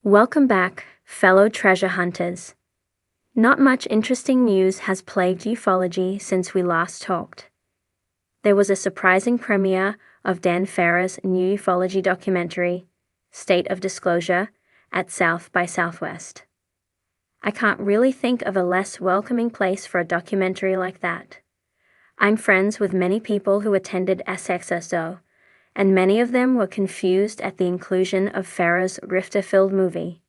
Welcome back, fellow treasure hunters. Not much interesting news has plagued ufology since we last talked. There was a surprising premiere of Dan Farrer's new ufology documentary, State of Disclosure, at South by Southwest. I can't really think of a less welcoming place for a documentary like that. I'm friends with many people who attended SXSO, and many of them were confused at the inclusion of Farrer's grifter-filled movie.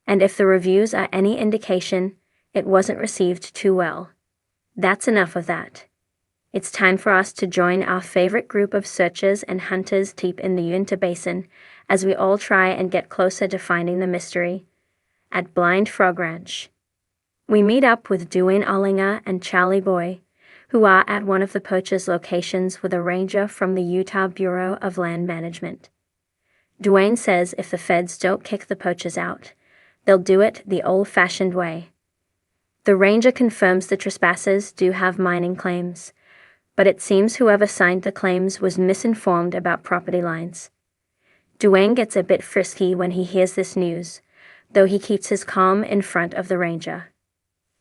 And if the reviews are any indication, it wasn't received too well. That's enough of that. It's time for us to join our favorite group of searchers and hunters deep in the Uinta Basin as we all try and get closer to finding the mystery at Blind Frog Ranch. We meet up with Duane Ollinger and Charlie Boy, who are at one of the poachers' locations with a ranger from the Utah Bureau of Land Management. Duane says if the feds don't kick the poachers out, they'll do it the old-fashioned way. The ranger confirms the trespassers do have mining claims, but it seems whoever signed the claims was misinformed about property lines. Duane gets a bit frisky when he hears this news, though he keeps his calm in front of the ranger.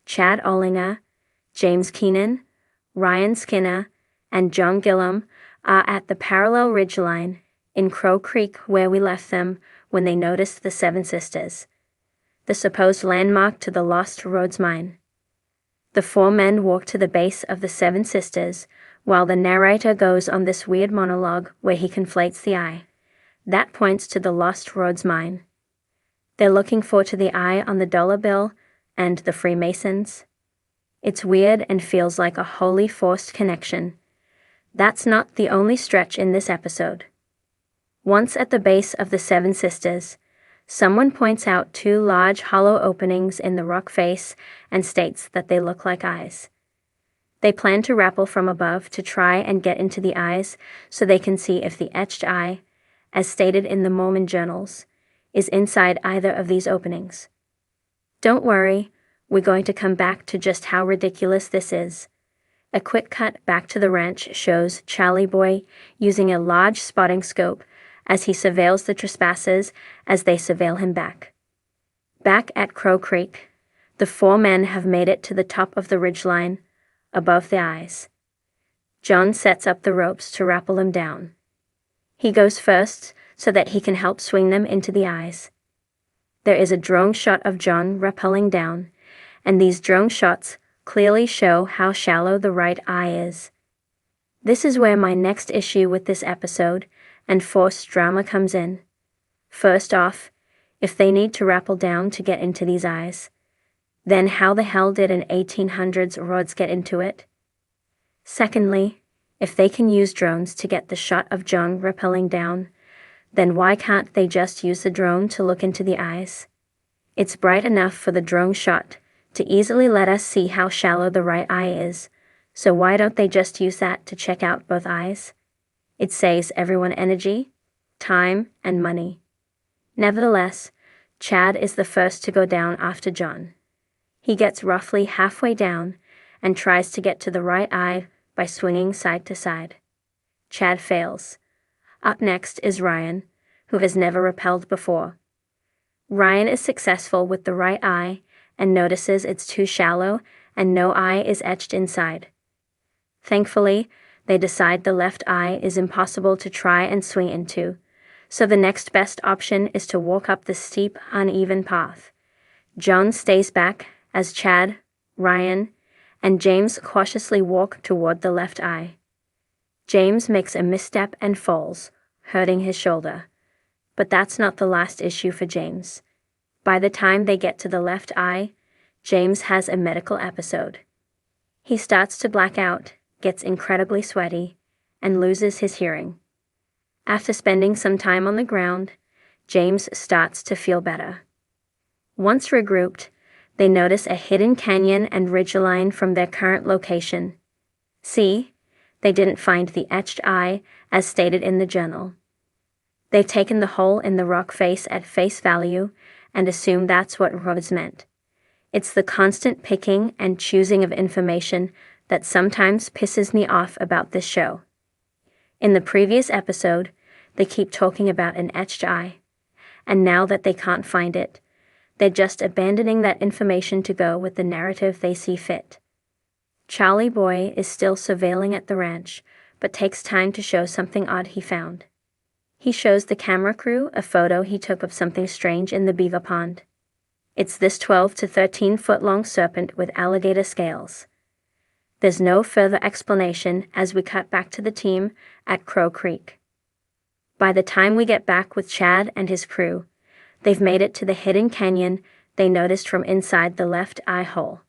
Chad Ollinger, James Keenan, Ryan Skinner, and John Gillum are at the parallel ridgeline in Crow Creek where we left them when they noticed the Seven Sisters, the supposed landmark to the Lost Roads mine. The four men walk to the base of the Seven Sisters while the narrator goes on this weird monologue where he conflates the eye. That points to the Lost Roads mine. They're looking for to the eye on the dollar bill and the Freemasons. It's weird and feels like a wholly forced connection. That's not the only stretch in this episode. Once at the base of the Seven Sisters, someone points out two large hollow openings in the rock face and states that they look like eyes. They plan to rappel from above to try and get into the eyes so they can see if the etched eye, as stated in the Mormon journals, is inside either of these openings. Don't worry, we're going to come back to just how ridiculous this is. A quick cut back to the ranch shows Charlie Boy using a large spotting scope as he surveils the trespassers as they surveil him back. Back at Crow Creek, the four men have made it to the top of the ridgeline, above the eyes. John sets up the ropes to rappel them down. He goes first so that he can help swing them into the eyes. There is a drone shot of John rappelling down, and these drone shots clearly show how shallow the right eye is. This is where my next issue with this episode and forced drama comes in. First off, if they need to rappel down to get into these eyes, then how the hell did an 1800s rods get into it? Secondly, if they can use drones to get the shot of John rappelling down, then why can't they just use the drone to look into the eyes? It's bright enough for the drone shot to easily let us see how shallow the right eye is, so why don't they just use that to check out both eyes? It saves everyone energy, time, and money. Nevertheless, Chad is the first to go down after John. He gets roughly halfway down and tries to get to the right eye by swinging side to side. Chad fails. Up next is Ryan, who has never rappelled before. Ryan is successful with the right eye and notices it's too shallow and no eye is etched inside. Thankfully, they decide the left eye is impossible to try and swing into, so the next best option is to walk up the steep, uneven path. John stays back as Chad, Ryan, and James cautiously walk toward the left eye. James makes a misstep and falls, hurting his shoulder. But that's not the last issue for James. By the time they get to the left eye, James has a medical episode. He starts to black out, gets incredibly sweaty, and loses his hearing. After spending some time on the ground, James starts to feel better. Once regrouped, they notice a hidden canyon and ridgeline from their current location. See, they didn't find the etched eye as stated in the journal. They've taken the hole in the rock face at face value and assume that's what roads meant. It's the constant picking and choosing of information that sometimes pisses me off about this show. In the previous episode, they keep talking about an etched eye, and now that they can't find it, they're just abandoning that information to go with the narrative they see fit. Charlie Boy is still surveilling at the ranch, but takes time to show something odd he found. He shows the camera crew a photo he took of something strange in the beaver pond. It's this 12 to 13 foot long serpent with alligator scales. There's no further explanation as we cut back to the team at Crow Creek. By the time we get back with Chad and his crew, they've made it to the hidden canyon they noticed from inside the left eye hole.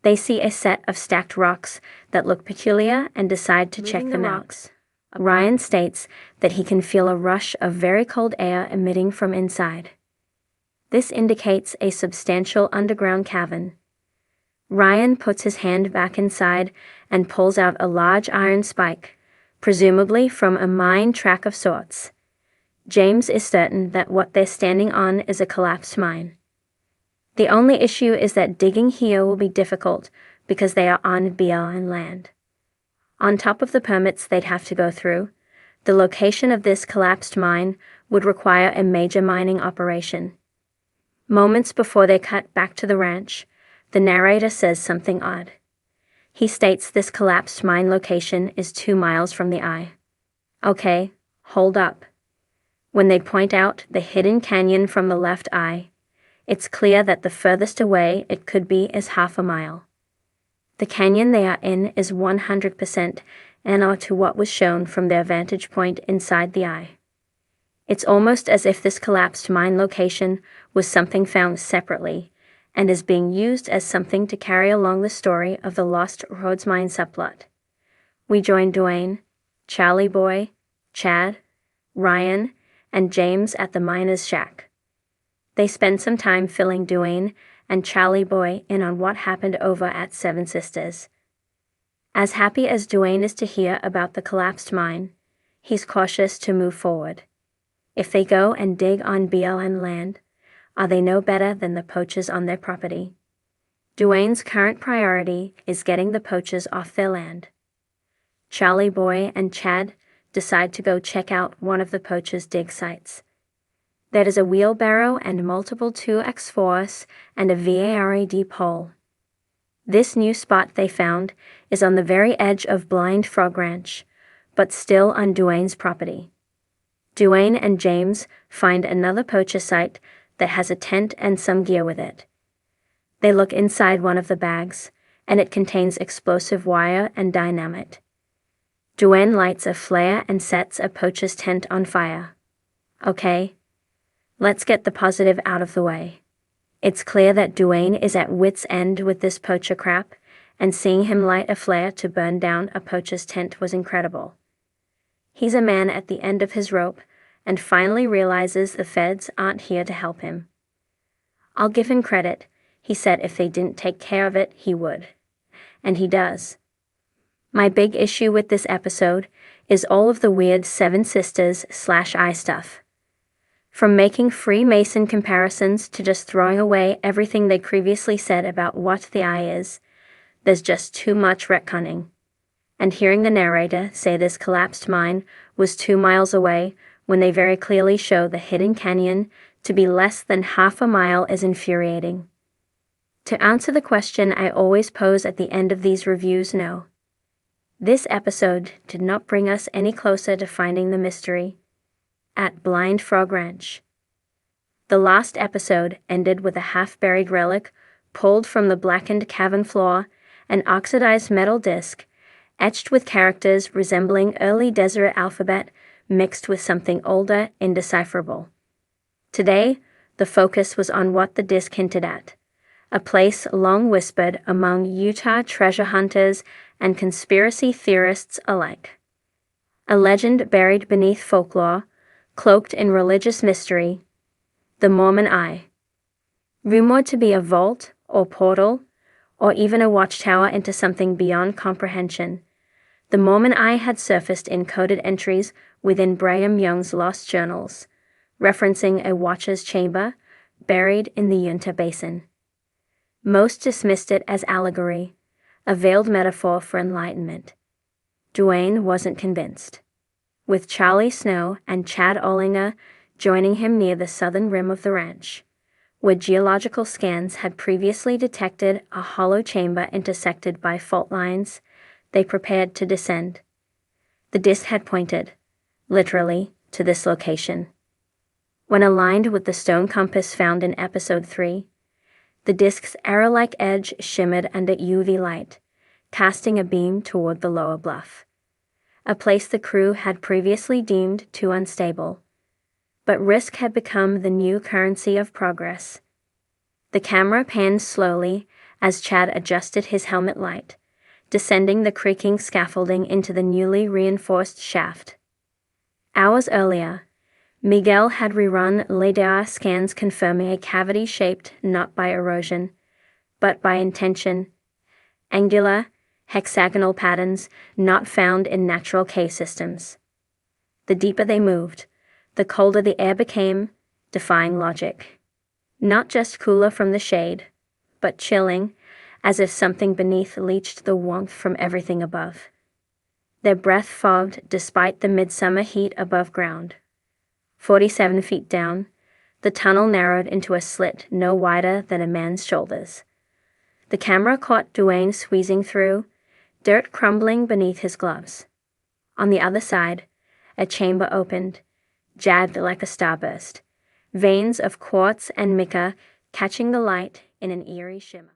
They see a set of stacked rocks that look peculiar and decide to check them out. Ryan states that he can feel a rush of very cold air emitting from inside. This indicates a substantial underground cavern. Ryan puts his hand back inside and pulls out a large iron spike, presumably from a mine track of sorts. James is certain that what they're standing on is a collapsed mine. The only issue is that digging here will be difficult because they are on BLM land. On top of the permits they'd have to go through, the location of this collapsed mine would require a major mining operation. Moments before they cut back to the ranch, the narrator says something odd. He states this collapsed mine location is 2 miles from the eye. Okay, hold up. When they point out the hidden canyon from the left eye, it's clear that the furthest away it could be is half a mile. The canyon they are in is 100% NR to what was shown from their vantage point inside the eye. It's almost as if this collapsed mine location was something found separately and is being used as something to carry along the story of the Lost Roads mine subplot. We join Dwayne, Charlie Boy, Chad, Ryan, and James at the miner's shack. They spend some time filling Dwayne and Charlie Boy in on what happened over at Seven Sisters. As happy as Dwayne is to hear about the collapsed mine, he's cautious to move forward. If they go and dig on BLM land, are they no better than the poachers on their property? Dwayne's current priority is getting the poachers off their land. Charlie Boy and Chad decide to go check out one of the poachers' dig sites. There is a wheelbarrow and multiple 2x4s and a VARAD pole. This new spot they found is on the very edge of Blind Frog Ranch, but still on Dwayne's property. Dwayne and James find another poacher site that has a tent and some gear with it. They look inside one of the bags, and it contains explosive wire and dynamite. Dwayne lights a flare and sets a poacher's tent on fire. Okay, let's get the positive out of the way. It's clear that Dwayne is at wit's end with this poacher crap, and seeing him light a flare to burn down a poacher's tent was incredible. He's a man at the end of his rope, and finally realizes the feds aren't here to help him. I'll give him credit. He said if they didn't take care of it, he would. And he does. My big issue with this episode is all of the weird Seven Sisters/I stuff. From making Freemason comparisons to just throwing away everything they previously said about what the eye is, there's just too much retconning. And hearing the narrator say this collapsed mine was 2 miles away when they very clearly show the hidden canyon to be less than half a mile is infuriating. To answer the question I always pose at the end of these reviews, no. This episode did not bring us any closer to finding the mystery at Blind Frog Ranch. The last episode ended with a half-buried relic pulled from the blackened cavern floor, an oxidized metal disc, etched with characters resembling early desert alphabet mixed with something older, indecipherable. Today, the focus was on what the disc hinted at, a place long whispered among Utah treasure hunters and conspiracy theorists alike. A legend buried beneath folklore, cloaked in religious mystery, the Mormon Eye. Rumored to be a vault or portal, or even a watchtower into something beyond comprehension, the Mormon Eye had surfaced in coded entries within Brigham Young's lost journals, referencing a watcher's chamber buried in the Uinta Basin. Most dismissed it as allegory, a veiled metaphor for enlightenment. Dwayne wasn't convinced. With Charlie Snow and Chad Ollinger joining him near the southern rim of the ranch, where geological scans had previously detected a hollow chamber intersected by fault lines. They prepared to descend. The disc had pointed, literally, to this location. When aligned with the stone compass found in Episode 3, the disc's arrow-like edge shimmered under UV light, casting a beam toward the lower bluff, a place the crew had previously deemed too unstable. But risk had become the new currency of progress. The camera panned slowly as Chad adjusted his helmet light, descending the creaking scaffolding into the newly reinforced shaft. Hours earlier, Miguel had rerun LiDAR scans confirming a cavity shaped not by erosion, but by intention. Angular, hexagonal patterns not found in natural cave systems. The deeper they moved, the colder the air became, defying logic. Not just cooler from the shade, but chilling, as if something beneath leached the warmth from everything above. Their breath fogged despite the midsummer heat above ground. 47 feet down, the tunnel narrowed into a slit no wider than a man's shoulders. The camera caught Duane squeezing through, dirt crumbling beneath his gloves. On the other side, a chamber opened, jagged like a starburst, veins of quartz and mica catching the light in an eerie shimmer.